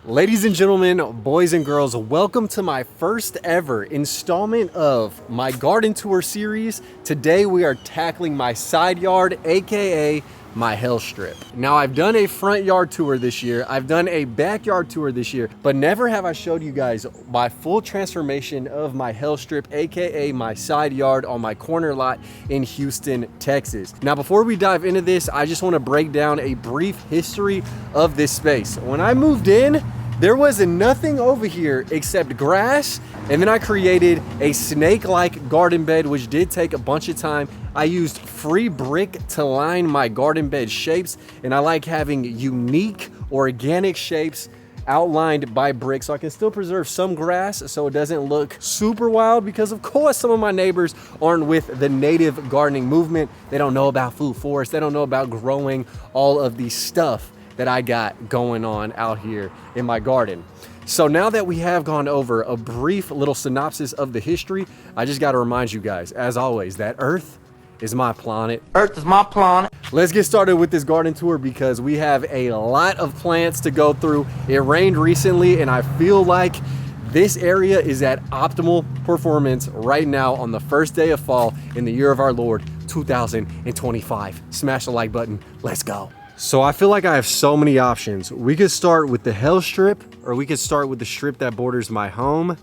Ladies and gentlemen, boys and girls, welcome to my first ever installment of my garden tour series. Today we are tackling my side yard, aka my Hellstrip. Now I've done a front yard tour this year, I've done a backyard tour this year, but never have I showed you guys my full transformation of my Hellstrip, aka my side yard on my corner lot in Houston, Texas. Now before we dive into this, I just want to break down a brief history of this space. When I moved in, there was nothing over here except grass, and then I created a snake-like garden bed, which did take a bunch of time. I used free brick to line my garden bed shapes, and I like having unique organic shapes outlined by brick so I can still preserve some grass so it doesn't look super wild, because of course some of my neighbors aren't with the native gardening movement. They don't know about food forests, they don't know about growing all of the stuff that I got going on out here in my garden. So now that we have gone over a brief little synopsis of the history, I just got to remind you guys, as always, that Earth is my planet. Earth is my planet. Let's get started with this garden tour because we have a lot of plants to go through. It rained recently and I feel like this area is at optimal performance right now on the first day of fall in the year of our Lord 2025. Smash the like button. Let's go. So I feel like I have so many options. We could start with the Hellstrip, or we could start with the strip that borders my home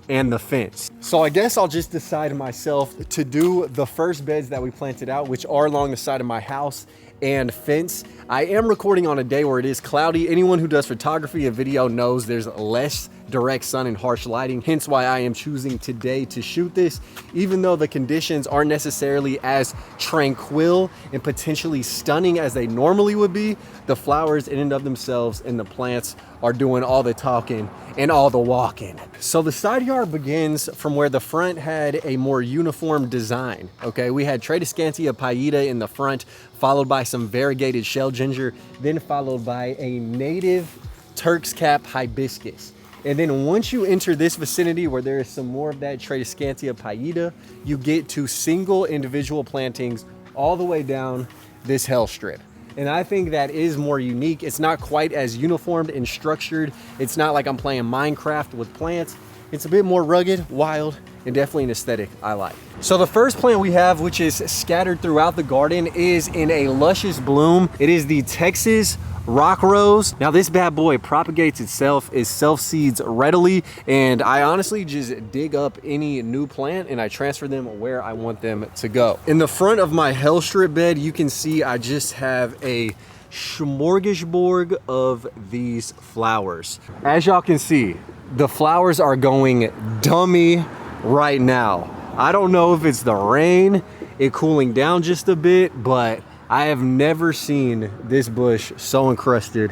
and the fence. So I guess I'll just decide myself to do the first beds that we planted out, which are along the side of my house and fence. I am recording on a day where it is cloudy. Anyone who does photography and video knows there's less direct sun and harsh lighting, hence why I am choosing today to shoot this, even though the conditions aren't necessarily as tranquil and potentially stunning as they normally would be. The flowers in and of themselves and the plants are doing all the talking and all the walking. So the side yard begins from where the front had a more uniform design. Okay, we had Tradescantia pallida in the front, followed by some variegated shell ginger, then followed by a native Turk's cap hibiscus. And then once you enter this vicinity where there is some more of that Tradescantia pallida, you get to single individual plantings all the way down this Hellstrip. And I think that is more unique. It's not quite as uniformed and structured. It's not like I'm playing Minecraft with plants. It's a bit more rugged, wild, and definitely an aesthetic I like. So the first plant we have, which is scattered throughout the garden, is in a luscious bloom. It is the Texas rock rose. Now this bad boy propagates itself, it self-seeds readily, and I honestly just dig up any new plant and I transfer them where I want them to go. In the front of my Hellstrip bed, you can see I just have a smorgasbord of these flowers. As y'all can see, the flowers are going dummy right now. I don't know if it's the rain, it cooling down just a bit, but I have never seen this bush so encrusted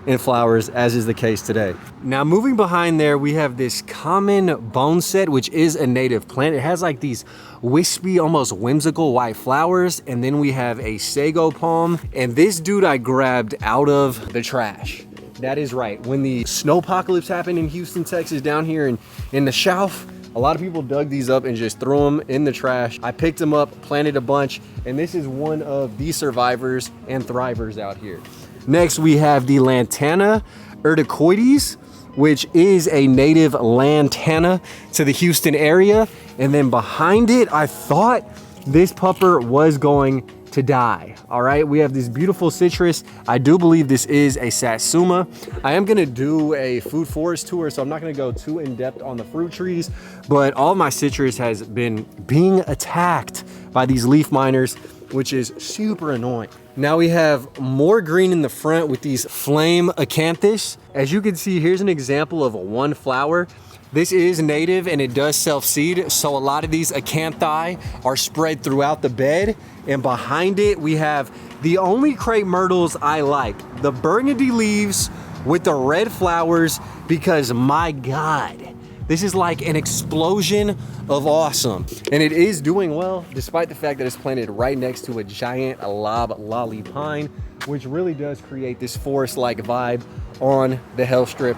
in flowers as is the case today. Now moving behind there, we have this common boneset, which is a native plant. It has like these wispy, almost whimsical white flowers. And then we have a sago palm. And this dude I grabbed out of the trash. That is right. When the snowpocalypse happened in Houston, Texas, down here in the South, a lot of people dug these up and just threw them in the trash. I picked them up, planted a bunch, and this is one of the survivors and thrivers out here. Next, we have the Lantana urticoides, which is a native lantana to the Houston area. And then behind it, I thought this pupper was going to die. All right, we have this beautiful citrus. I do believe this is a satsuma. I am gonna do a food forest tour, so I'm not gonna go too in depth on the fruit trees, but all my citrus has been being attacked by these leaf miners, which is super annoying. Now we have more green in the front with these flame acanthus. As you can see, here's an example of one flower. This is native and it does self-seed, so a lot of these acanthi are spread throughout the bed. And behind it, we have the only crepe myrtles I like, the burgundy leaves with the red flowers, because my God, this is like an explosion of awesome. And it is doing well, despite the fact that it's planted right next to a giant loblolly pine, which really does create this forest-like vibe on the Hellstrip,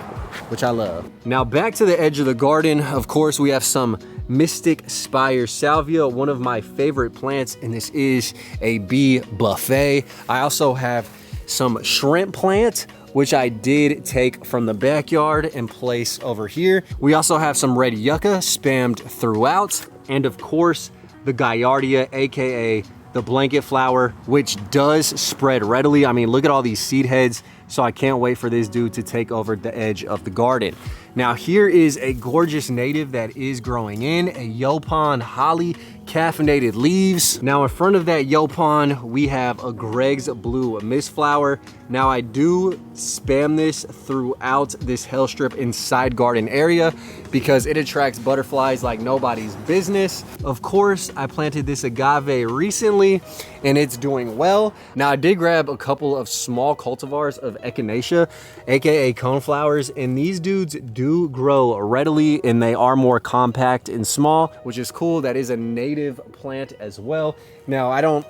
which I love. Now back to the edge of the garden, of course, we have some Mystic Spire Salvia, one of my favorite plants, and this is a bee buffet. I also have some shrimp plant which I did take from the backyard and place over here. We also have some red yucca spammed throughout. And of course, the Gaillardia, AKA the blanket flower, which does spread readily. I mean, look at all these seed heads. So I can't wait for this dude to take over the edge of the garden. Now here is a gorgeous native that is growing in, a Yaupon holly, caffeinated leaves. Now in front of that Yaupon, we have a Greg's Blue Mist flower. Now I do spam this throughout this Hellstrip and side garden area because it attracts butterflies like nobody's business. Of course, I planted this agave recently and it's doing well. Now I did grab a couple of small cultivars of echinacea, aka coneflowers, and these dudes do grow readily and they are more compact and small, which is cool. That is a native plant as well. Now I don't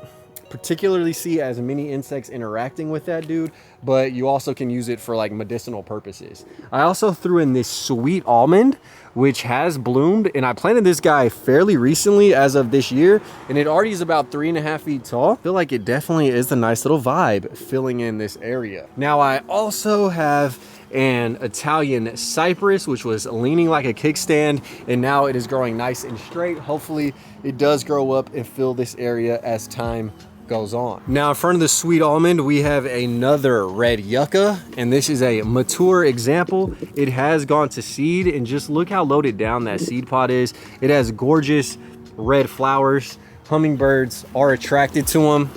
particularly see as many insects interacting with that dude, but you also can use it for like medicinal purposes. I also threw in this sweet almond, which has bloomed, and I planted this guy fairly recently as of this year, and it already is about 3.5 feet tall. I feel like it definitely is a nice little vibe filling in this area. Now I also have an Italian cypress, which was leaning like a kickstand, and now it is growing nice and straight. Hopefully it does grow up and fill this area as time goes on. Now in front of the sweet almond, we have another red yucca, and this is a mature example. It has gone to seed, and just look how loaded down that seed pod is. It has gorgeous red flowers. Hummingbirds are attracted to them,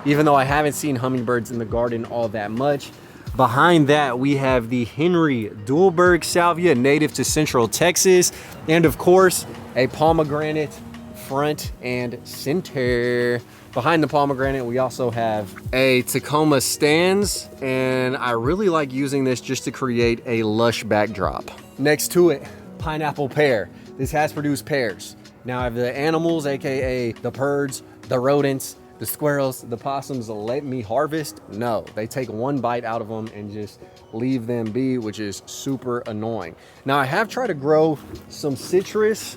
even though I haven't seen hummingbirds in the garden all that much. Behind that, we have the Henry Duelberg salvia, native to Central Texas, and of course, a pomegranate front and center. Behind the pomegranate, we also have a Tacoma Stans, and I really like using this just to create a lush backdrop. Next to it, pineapple pear. This has produced pears. Now, have the animals, AKA the birds, the rodents, the squirrels, the possums, let me harvest? No, they take one bite out of them and just leave them be, which is super annoying. Now, I have tried to grow some citrus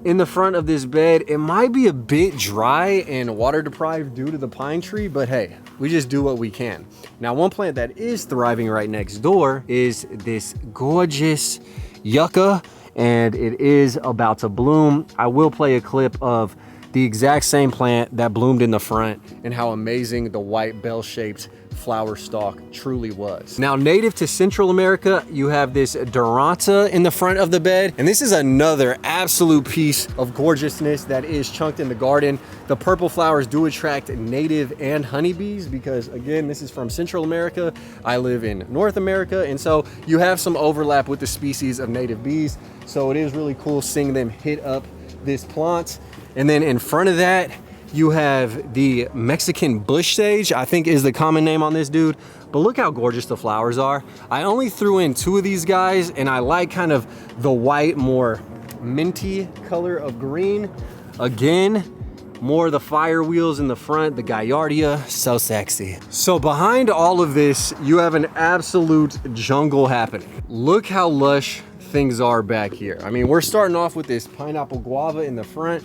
in the front of this bed. It might be a bit dry and water deprived due to the pine tree, but hey, we just do what we can. Now, one plant that is thriving right next door is this gorgeous yucca, and it is about to bloom. I will play a clip of the exact same plant that bloomed in the front and how amazing the white bell-shaped flower stalk truly was. Now, native to Central America, you have this Duranta in the front of the bed, and this is another absolute piece of gorgeousness that is chunked in the garden. The purple flowers do attract native and honeybees because, again, this is from Central America. I live in North America, and so you have some overlap with the species of native bees, so it is really cool seeing them hit up this plant. And then in front of that, you have the Mexican bush sage, I think is the common name on this dude. But look how gorgeous the flowers are. I only threw in 2 of these guys, and I like kind of the white, more minty color of green. Again, more of the fire wheels in the front, the Gaillardia, so sexy. So behind all of this, you have an absolute jungle happening. Look how lush things are back here. I mean, we're starting off with this pineapple guava in the front.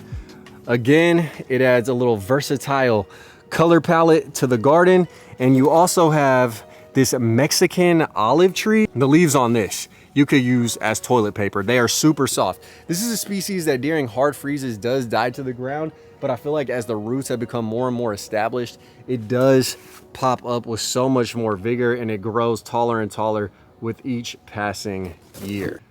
Again, it adds a little versatile color palette to the garden. And you also have this Mexican olive tree. The leaves on this, you could use as toilet paper. They are super soft. This is a species that during hard freezes does die to the ground, but I feel like as the roots have become more and more established, it does pop up with so much more vigor, and it grows taller and taller with each passing year.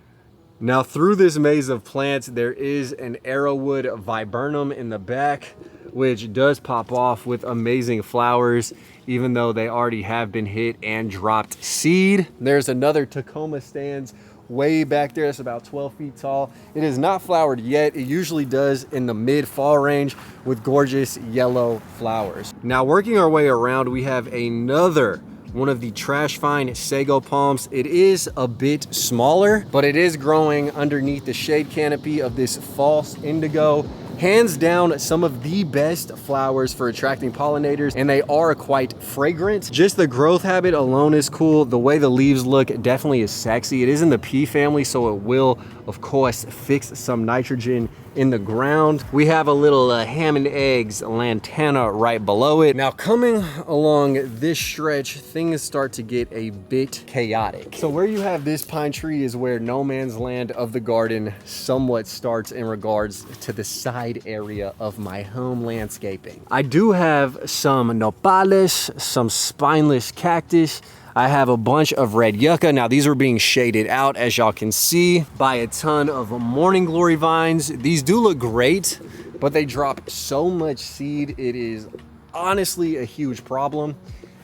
Now, through this maze of plants, there is an arrowwood viburnum in the back, which does pop off with amazing flowers, even though they already have been hit and dropped seed. There's another Tacoma Stans way back there. It's about 12 feet tall. It is not flowered yet. It usually does in the mid-fall range with gorgeous yellow flowers. Now, working our way around, we have another one of the trash find sago palms. It is a bit smaller, but it is growing underneath the shade canopy of this false indigo. Hands down, some of the best flowers for attracting pollinators, and they are quite fragrant. Just the growth habit alone is cool. The way the leaves look definitely is sexy. It is in the pea family, so it will, of course, fix some nitrogen in the ground. We have a little ham and eggs lantana right below it. Now coming along this stretch, things start to get a bit chaotic. So where you have this pine tree is where no man's land of the garden somewhat starts in regards to the side area of my home landscaping. I do have some nopales, some spineless cactus. I have a bunch of red yucca. Now these are being shaded out, as y'all can see, by a ton of morning glory vines. These do look great, but they drop so much seed. It is honestly a huge problem.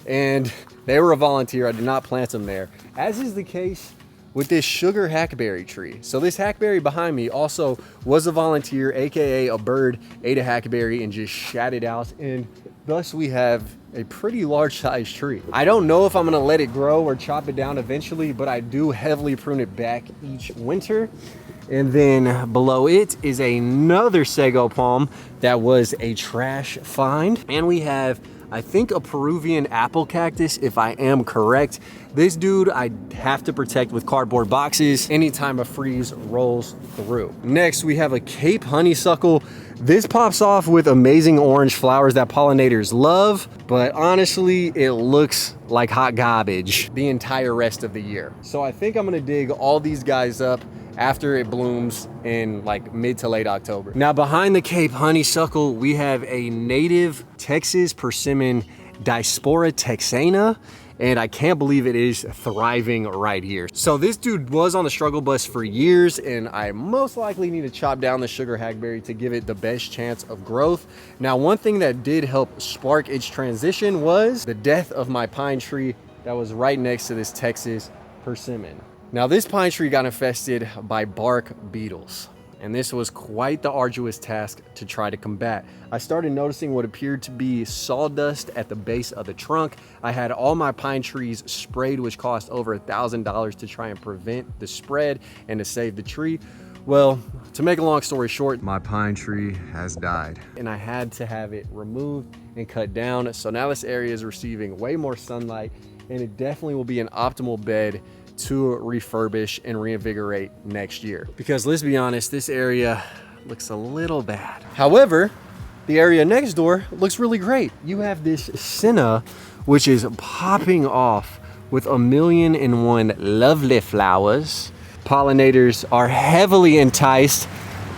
And they were a volunteer. I did not plant them there, as is the case with this sugar hackberry tree. So this hackberry behind me also was a volunteer, AKA a bird ate a hackberry and just shat it out. And thus we have a pretty large sized tree. I don't know if I'm gonna let it grow or chop it down eventually, but I do heavily prune it back each winter. And then below it is another sago palm that was a trash find. And we have, I think, a Peruvian apple cactus, if I am correct. This dude I have to protect with cardboard boxes anytime a freeze rolls through. Next, we have a Cape honeysuckle. This pops off with amazing orange flowers that pollinators love, but honestly, it looks like hot garbage the entire rest of the year. So I think I'm gonna dig all these guys up after it blooms in like mid to late October. Now behind the Cape honeysuckle, we have a native Texas persimmon, Diaspora texana, and I can't believe it is thriving right here. So this dude was on the struggle bus for years, and I most likely need to chop down the sugar hackberry to give it the best chance of growth. Now, one thing that did help spark its transition was the death of my pine tree that was right next to this Texas persimmon. Now, this pine tree got infested by bark beetles, and this was quite the arduous task to try to combat. I started noticing what appeared to be sawdust at the base of the trunk. I had all my pine trees sprayed, which cost over $1,000 to try and prevent the spread and to save the tree. Well, to make a long story short, my pine tree has died, and I had to have it removed and cut down. So now this area is receiving way more sunlight, and it definitely will be an optimal bed to refurbish and reinvigorate next year. Because let's be honest, this area looks a little bad. However, the area next door looks really great. You have this senna, which is popping off with 1,000,001 lovely flowers. Pollinators are heavily enticed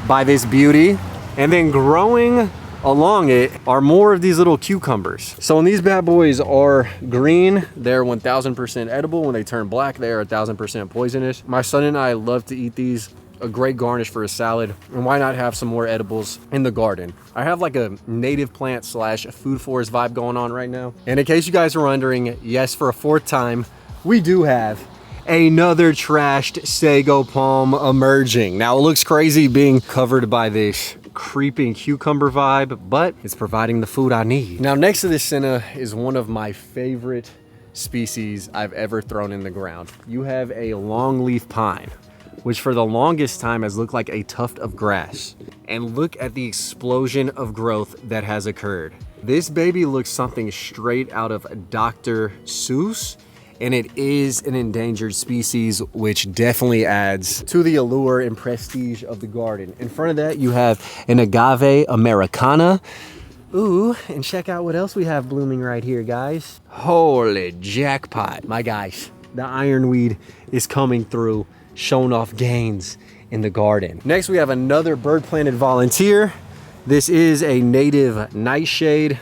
by this beauty, and then growing along it are more of these little cucumbers. So when these bad boys are green, they're 1000% edible. When they turn black, they are 1000% poisonous. My son and I love to eat these. A great garnish for a salad, and why not have some more edibles in the garden? I have like a native plant slash food forest vibe going on right now. And in case you guys are wondering, yes, for a fourth time, we do have another trashed sago palm emerging. Now it looks crazy being covered by this creeping cucumber vibe, but it's providing the food I need. Now next to this senna is one of my favorite species I've ever thrown in the ground. You have a longleaf pine, which for the longest time has looked like a tuft of grass. And look at the explosion of growth that has occurred. This baby looks something straight out of Dr. Seuss, and it is an endangered species, which definitely adds to the allure and prestige of the garden. In front of that, you have an agave americana. Ooh, and check out what else we have blooming right here, guys. Holy jackpot. My guys, the ironweed is coming through, showing off gains in the garden. Next, we have another bird planted volunteer. This is a native nightshade.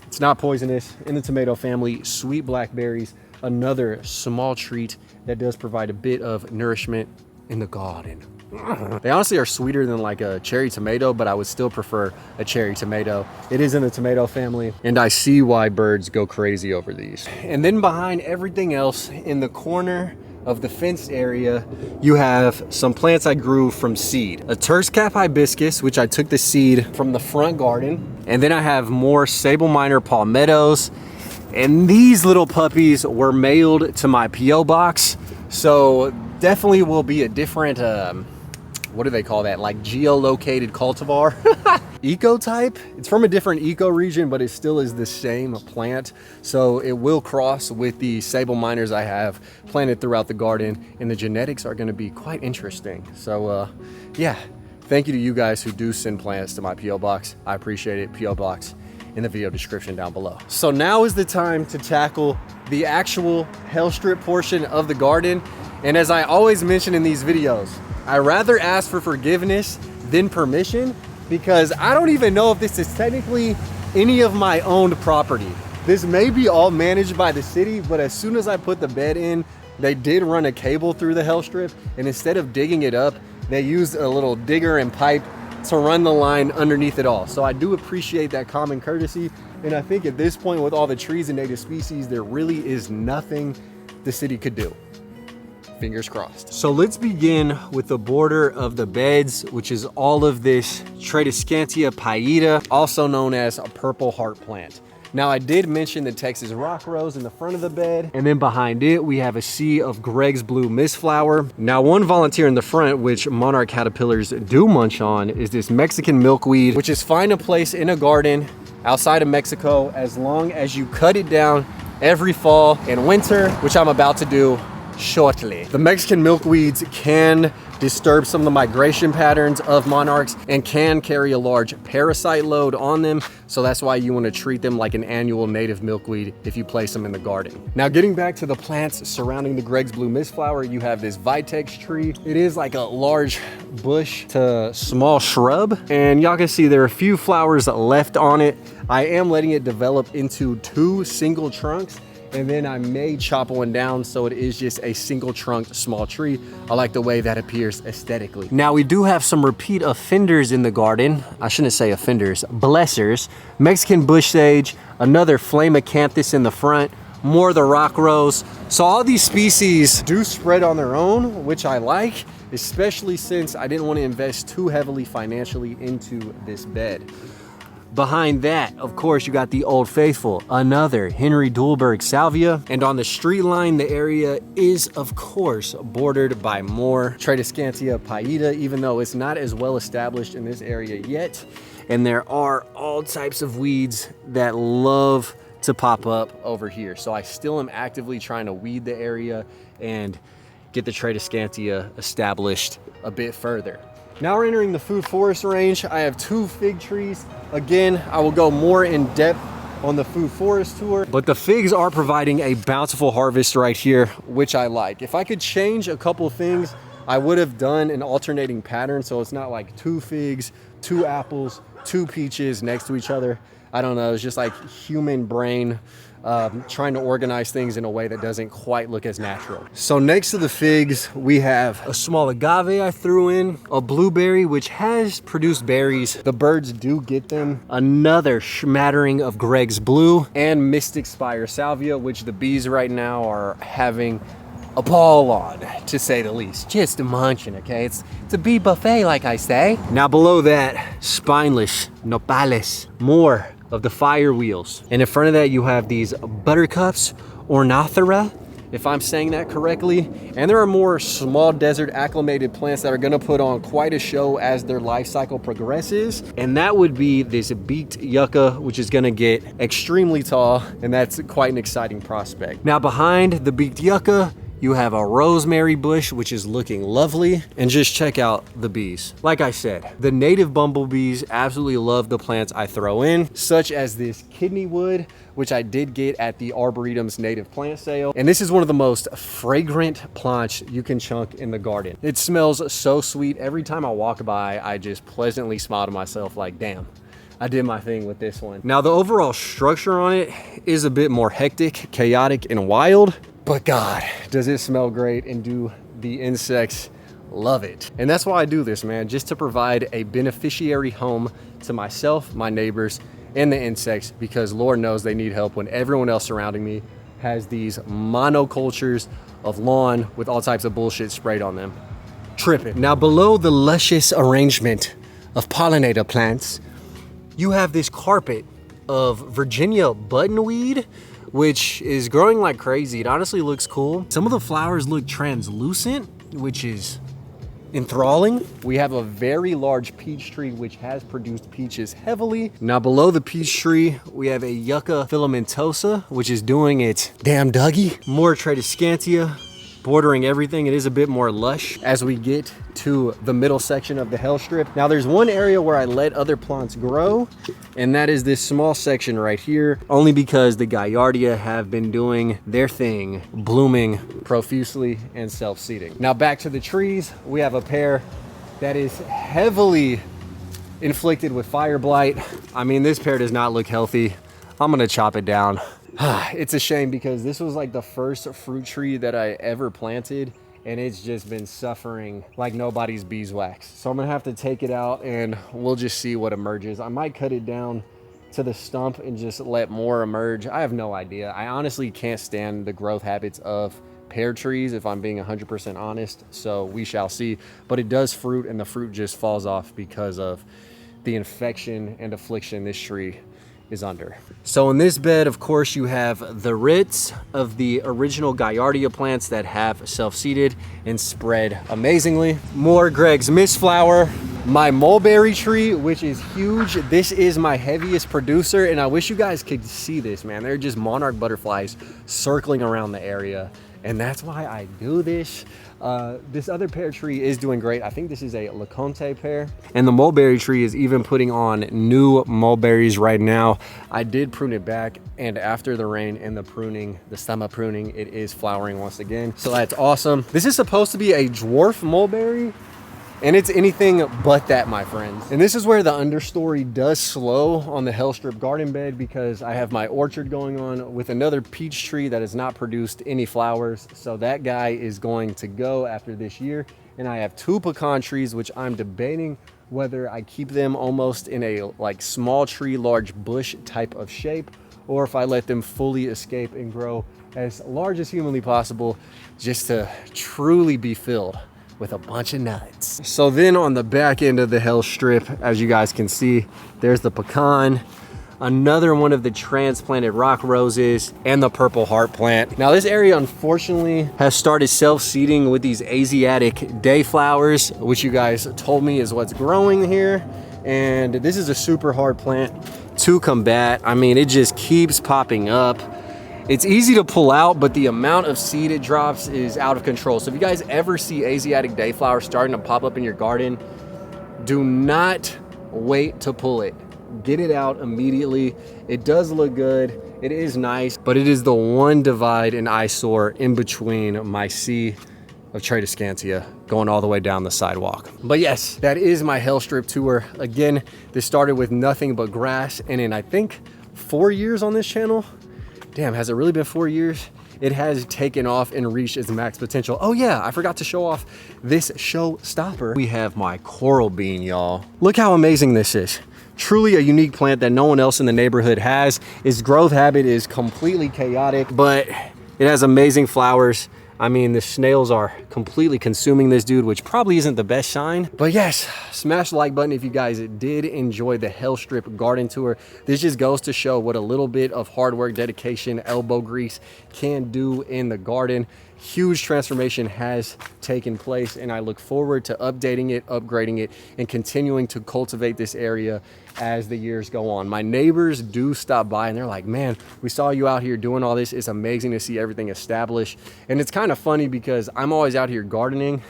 It's not poisonous, in the tomato family. Sweet blackberries, another small treat that does provide a bit of nourishment in the garden. They honestly are sweeter than like a cherry tomato, but I would still prefer a cherry tomato. It is in the tomato family, and I see why birds go crazy over these. And then behind everything else, in the corner of the fenced area, you have some plants I grew from seed. A Turk's cap hibiscus, which I took the seed from the front garden. And then I have more sable minor palmettos. And these little puppies were mailed to my P.O. box. So definitely will be a different what do they call that? Like geolocated cultivar. Eco type. It's from a different eco region, but it still is the same plant. So it will cross with the sable minors I have planted throughout the garden, and the genetics are going to be quite interesting. So yeah, thank you to you guys who do send plants to my P.O. box. I appreciate it. P.O. box in the video description down below. So now is the time to tackle the actual Hellstrip portion of the garden. And as I always mention in these videos, I rather ask for forgiveness than permission, because I don't even know if this is technically any of my owned property. This may be all managed by the city, but as soon as I put the bed in, they did run a cable through the Hellstrip, and instead of digging it up, they used a little digger and pipe to run the line underneath it all. So I do appreciate that common courtesy, and I think at this point with all the trees and native species, there really is nothing the city could do. Fingers crossed. So let's begin with the border of the beds, which is all of this Tradescantia pallida, also known as a purple heart plant. Now I did mention the Texas rock rose in the front of the bed, and then behind it we have a sea of Greg's blue mistflower. Now one volunteer in the front, which monarch caterpillars do munch on, is this Mexican milkweed, which is fine to place in a garden outside of Mexico as long as you cut it down every fall and winter, which I'm about to do shortly. The Mexican milkweeds can disturb some of the migration patterns of monarchs and can carry a large parasite load on them. So that's why you want to treat them like an annual native milkweed if you place them in the garden. Now getting back to the plants surrounding the Greg's blue mistflower, you have this Vitex tree. It is like a large bush to small shrub, and y'all can see there are a few flowers left on it. I am letting it develop into 2 single trunks, and then I may chop one down so it is just a single trunked small tree. I like the way that appears aesthetically. Now we do have some repeat offenders in the garden. I shouldn't say offenders, blessers. Mexican bush sage, another flame acanthus in the front, more of the rock rose. So all these species do spread on their own, which I like, especially since I didn't want to invest too heavily financially into this bed. Behind that, of course, you got the Old Faithful, another Henry Dulberg salvia. And on the street line, the area is, of course, bordered by more Tradescantia pallida, even though it's not as well established in this area yet. And there are all types of weeds that love to pop up over here. So I still am actively trying to weed the area and get the Tradescantia established a bit further. Now we're entering the food forest range. I have 2 fig trees. Again, I will go more in depth on the food forest tour, but the figs are providing a bountiful harvest right here, which I like. If I could change a couple things, I would have done an alternating pattern, so it's not like 2 figs, 2 apples, 2 peaches next to each other. I don't know, it's just like human brain trying to organize things in a way that doesn't quite look as natural. So next to the figs, we have a small agave I threw in, a blueberry, which has produced berries. The birds do get them. Another smattering of Greg's blue, and Mystic Spire salvia, which the bees right now are having a ball on, to say the least. Just munching, okay? It's a bee buffet, like I say. Now below that, spineless nopales, more of the fire wheels. And in front of that, you have these buttercups, ornithera, if I'm saying that correctly. And there are more small desert acclimated plants that are gonna put on quite a show as their life cycle progresses. And that would be this beaked yucca, which is gonna get extremely tall, and that's quite an exciting prospect. Now behind the beaked yucca, you have a rosemary bush, which is looking lovely. And just check out the bees. Like I said, the native bumblebees absolutely love the plants I throw in, such as this kidney wood, which I did get at the Arboretum's native plant sale. And this is one of the most fragrant plants you can chunk in the garden. It smells so sweet. Every time I walk by, I just pleasantly smile to myself like, damn, I did my thing with this one. Now the overall structure on it is a bit more hectic, chaotic, and wild. But God, does it smell great, and do the insects love it. And that's why I do this, man, just to provide a beneficiary home to myself, my neighbors, and the insects, because Lord knows they need help when everyone else surrounding me has these monocultures of lawn with all types of bullshit sprayed on them. Tripping. Now below the luscious arrangement of pollinator plants, you have this carpet of Virginia buttonweed, which is growing like crazy. It honestly looks cool. Some of the flowers look translucent, which is enthralling. We have a very large peach tree which has produced peaches heavily. Now below the peach tree, we have a Yucca filamentosa, which is doing its damn Dougie. More Tradescantia bordering everything. It is a bit more lush as we get to the middle section of the Hellstrip. Now there's one area where I let other plants grow, and that is this small section right here, only because the Gaillardia have been doing their thing, blooming profusely and self-seeding. Now back to the trees, we have a pair that is heavily inflicted with fire blight. I mean, this pear does not look healthy. I'm gonna chop it down. It's a shame because this was like the first fruit tree that I ever planted, and it's just been suffering like nobody's beeswax. So I'm gonna have to take it out and we'll just see what emerges. I might cut it down to the stump and just let more emerge. I have no idea. I honestly can't stand the growth habits of pear trees, if I'm being 100% honest. So we shall see, but it does fruit, and the fruit just falls off because of the infection and affliction this tree is under. So in this bed, of course, you have the roots of the original Gaillardia plants that have self-seeded and spread amazingly. More Greg's Mistflower. My mulberry tree, which is huge. This is my heaviest producer, and I wish you guys could see this, man. They're just monarch butterflies circling around the area, and that's why I do this. This other pear tree is doing great. I think this is a LeConte pear, and the mulberry tree is even putting on new mulberries right now. I did prune it back, and after the rain and the pruning, the summer pruning, it is flowering once again. So that's awesome. This is supposed to be a dwarf mulberry, and it's anything but that, my friends. And this is where the understory does slow on the Hellstrip garden bed, because I have my orchard going on with another peach tree that has not produced any flowers. So that guy is going to go after this year. And I have 2 pecan trees, which I'm debating whether I keep them almost in a like small tree, large bush type of shape, or if I let them fully escape and grow as large as humanly possible, just to truly be filled with a bunch of nuts. So then on the back end of the Hellstrip, as you guys can see, there's the pecan, another one of the transplanted rock roses, and the purple heart plant. Now this area unfortunately has started self-seeding with these Asiatic dayflowers, which you guys told me is what's growing here. And this is a super hard plant to combat. I mean, it just keeps popping up. It's easy to pull out, but the amount of seed it drops is out of control. So if you guys ever see Asiatic dayflower starting to pop up in your garden, do not wait to pull it. Get it out immediately. It does look good. It is nice, but it is the one divide and eyesore in between my sea of Tradescantia going all the way down the sidewalk. But yes, that is my Hellstrip tour. Again, this started with nothing but grass, and in I think 4 years on this channel, damn, has it really been 4 years? It has taken off and reached its max potential. Oh yeah, I forgot to show off this showstopper. We have my coral bean, y'all. Look how amazing this is. Truly a unique plant that no one else in the neighborhood has. Its growth habit is completely chaotic, but it has amazing flowers. I mean, the snails are completely consuming this dude, which probably isn't the best sign. But yes, smash the like button if you guys did enjoy the Hellstrip garden tour. This just goes to show what a little bit of hard work, dedication, elbow grease can do in the garden. Huge transformation has taken place, and I look forward to updating it, upgrading it, and continuing to cultivate this area as the years go on. My neighbors do stop by and they're like, man, we saw you out here doing all this. It's amazing to see everything established. And it's kind of funny because I'm always out here gardening,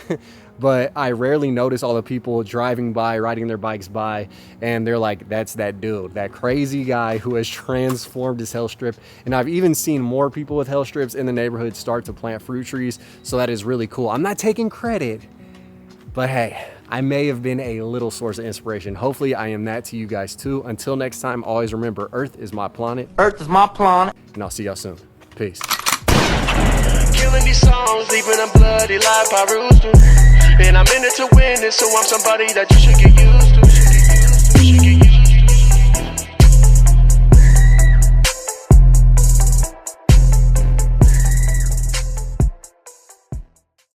but I rarely notice all the people driving by, riding their bikes by, and they're like, that's that dude, that crazy guy who has transformed his Hellstrip. And I've even seen more people with Hellstrips in the neighborhood start to plant fruit trees, so that is really cool. I'm not taking credit, but hey, I may have been a little source of inspiration. Hopefully I am that to you guys too. Until next time, always remember, Earth is my planet. Earth is my planet. And I'll see y'all soon. Peace. Killing these songs, leaving a bloody life I rooster. And I'm in it to win it, so I'm somebody that you should get used to.